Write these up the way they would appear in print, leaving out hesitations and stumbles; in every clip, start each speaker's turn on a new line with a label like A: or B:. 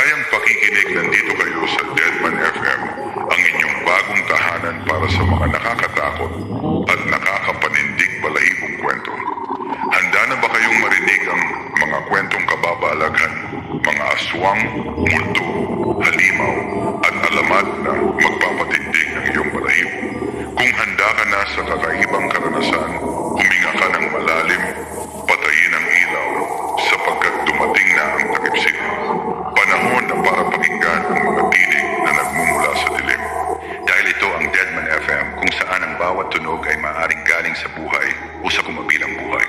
A: Maligayang pakikinig, nandito kayo sa Deadman FM, ang inyong bagong tahanan para sa mga nakakatakot at nakakapanindig balahibong kwento. Handa na ba kayong marinig ang mga kwentong kababalaghan, mga aswang, multo, halimaw at alamat na magpapatindig ng iyong balahibo? Kung handa ka na sa kakaibang karanasan, huminga ka ng malalim, patayin ang ilaw, sapagkat dumating na ang takip silim. Panahon na para pakinggan ang mga tinig na nagmumula sa dilim.
B: Dahil ito ang Deadman FM, kung saan ang bawat tunog ay maaaring galing sa buhay o sa kumabilang buhay.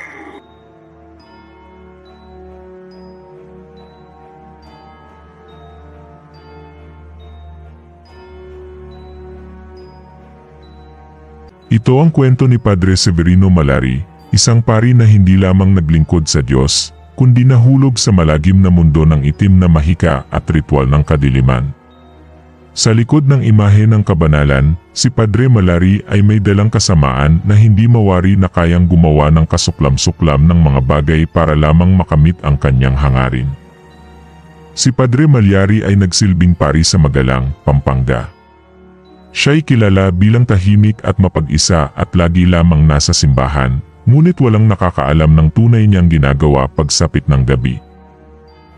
C: Ito ang kwento ni Padre Severino Malari, isang pari na hindi lamang naglingkod sa Diyos, kundi nahulog sa malagim na mundo ng itim na mahika at ritual ng kadiliman. Sa likod ng imahe ng kabanalan, si Padre Malari ay may dalang kasamaan na hindi mawari na kayang gumawa ng kasuklam-suklam ng mga bagay para lamang makamit ang kanyang hangarin. Si Padre Malari ay nagsilbing pari sa Magalang, Pampanga. Siya'y kilala bilang tahimik at mapag-isa at lagi lamang nasa simbahan, ngunit walang nakakaalam ng tunay niyang ginagawa pagsapit ng gabi.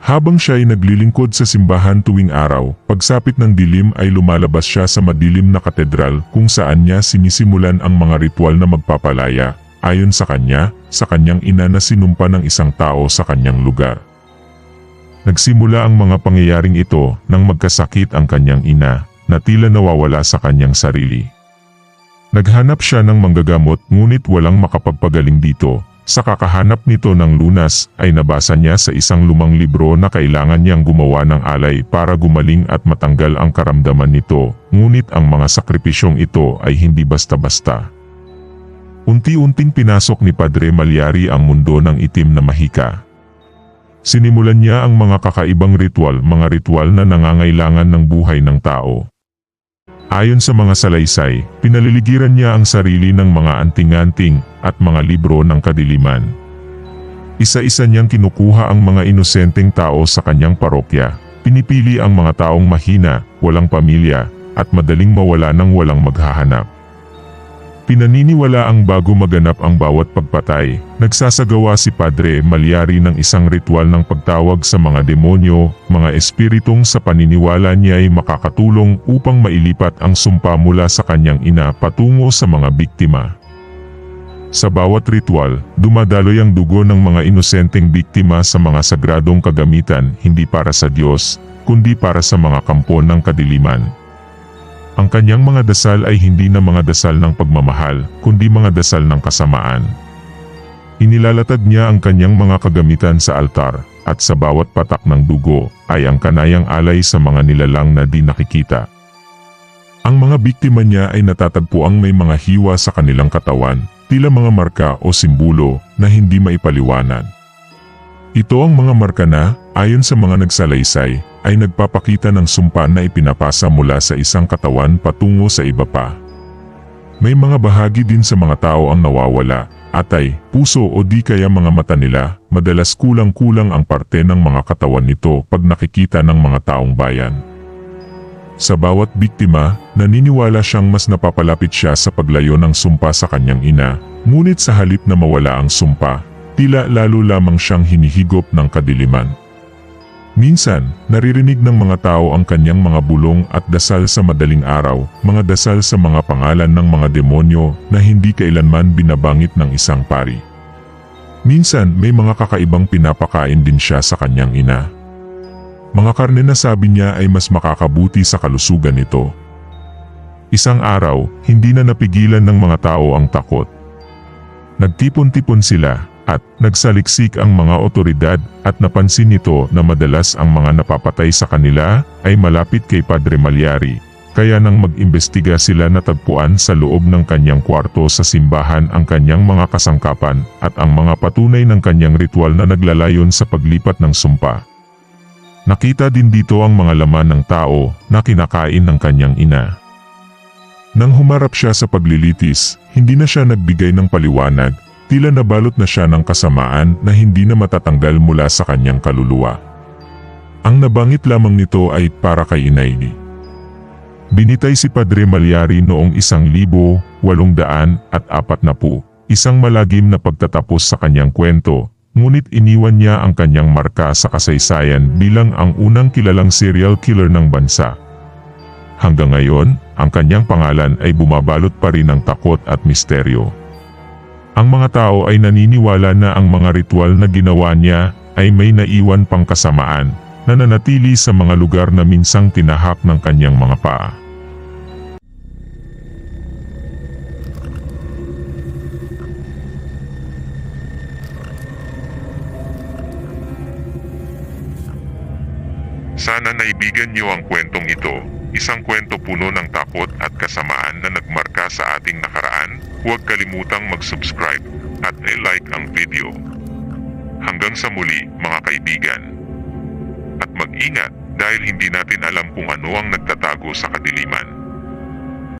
C: Habang siya'y naglilingkod sa simbahan tuwing araw, pagsapit ng dilim ay lumalabas siya sa madilim na katedral kung saan niya sinisimulan ang mga ritual na magpapalaya, ayon sa kanya, sa kanyang ina na sinumpa ng isang tao sa kanyang lugar. Nagsimula ang mga pangyayaring ito nang magkasakit ang kanyang ina, na tila nawawala sa kanyang sarili. Naghanap siya ng manggagamot ngunit walang makapagpagaling dito. Sa kakahanap nito ng lunas ay nabasa niya sa isang lumang libro na kailangan niyang gumawa ng alay para gumaling at matanggal ang karamdaman nito, ngunit ang mga sakripisyong ito ay hindi basta-basta. Unti-unting pinasok ni Padre Malari ang mundo ng itim na mahika. Sinimulan niya ang mga kakaibang ritual na nangangailangan ng buhay ng tao. Ayon sa mga salaysay, pinaliligiran niya ang sarili ng mga anting-anting at mga libro ng kadiliman. Isa-isa niyang kinukuha ang mga inosenteng tao sa kanyang parokya, pinipili ang mga taong mahina, walang pamilya, at madaling mawala ng walang maghahanap. Pinaniniwala ang bago maganap ang bawat pagpatay, nagsasagawa si Padre Malari ng isang ritual ng pagtawag sa mga demonyo, mga espiritong sa paniniwala niya ay makakatulong upang mailipat ang sumpa mula sa kanyang ina patungo sa mga biktima. Sa bawat ritual, dumadaloy ang dugo ng mga inosenteng biktima sa mga sagradong kagamitan hindi para sa Diyos, kundi para sa mga kampo ng kadiliman. Ang kanyang mga dasal ay hindi na mga dasal ng pagmamahal, kundi mga dasal ng kasamaan. Inilalatag niya ang kanyang mga kagamitan sa altar, at sa bawat patak ng dugo ay ang kanayang alay sa mga nilalang na di nakikita. Ang mga biktima niya ay natatagpuang may mga hiwa sa kanilang katawan, tila mga marka o simbolo na hindi maipaliwanag. Ito ang mga marka na, ayon sa mga nagsalaysay, ay nagpapakita ng sumpa na ipinapasa mula sa isang katawan patungo sa iba pa. May mga bahagi din sa mga tao ang nawawala, atay, puso o di kaya mga mata nila, madalas kulang-kulang ang parte ng mga katawan nito pag nakikita ng mga taong bayan. Sa bawat biktima, naniniwala siyang mas napapalapit siya sa paglayo ng sumpa sa kanyang ina, ngunit sa halip na mawala ang sumpa, tila lalo lamang siyang hinihigop ng kadiliman. Minsan, naririnig ng mga tao ang kanyang mga bulong at dasal sa madaling araw, mga dasal sa mga pangalan ng mga demonyo na hindi kailanman binabangit ng isang pari. Minsan, may mga kakaibang pinapakain din siya sa kanyang ina. Mga karne na sabi niya ay mas makakabuti sa kalusugan nito. Isang araw, hindi na napigilan ng mga tao ang takot. Nagtipon-tipon sila, at nagsaliksik ang mga otoridad at napansin nito na madalas ang mga napapatay sa kanila ay malapit kay Padre Malari, kaya nang mag-imbestiga sila natagpuan sa loob ng kanyang kwarto sa simbahan ang kanyang mga kasangkapan at ang mga patunay ng kanyang ritual na naglalayon sa paglipat ng sumpa. Nakita din dito ang mga laman ng tao na kinakain ng kanyang ina. Nang humarap siya sa paglilitis, hindi na siya nagbigay ng paliwanag, tila nabalot na siya ng kasamaan na hindi na matatanggal mula sa kanyang kaluluwa. Ang nabanggit lamang nito ay para kay Inay Lee. Binitay si Padre Malyari noong 1840, isang malagim na pagtatapos sa kanyang kwento, ngunit iniwan niya ang kanyang marka sa kasaysayan bilang ang unang kilalang serial killer ng bansa. Hanggang ngayon, ang kanyang pangalan ay bumabalot pa rin ng takot at misteryo. Ang mga tao ay naniniwala na ang mga ritual na ginawa niya ay may naiwan pang kasamaan na nanatili sa mga lugar na minsang tinahak ng kanyang mga paa.
A: Sana naibigan niyo ang kwentong ito, isang kwento puno ng takot at kasamaan na nagmarka sa ating nakaraan. Huwag kalimutang mag-subscribe at i-like ang video. Hanggang sa muli mga kaibigan. At mag-ingat dahil hindi natin alam kung ano ang nagtatago sa kadiliman.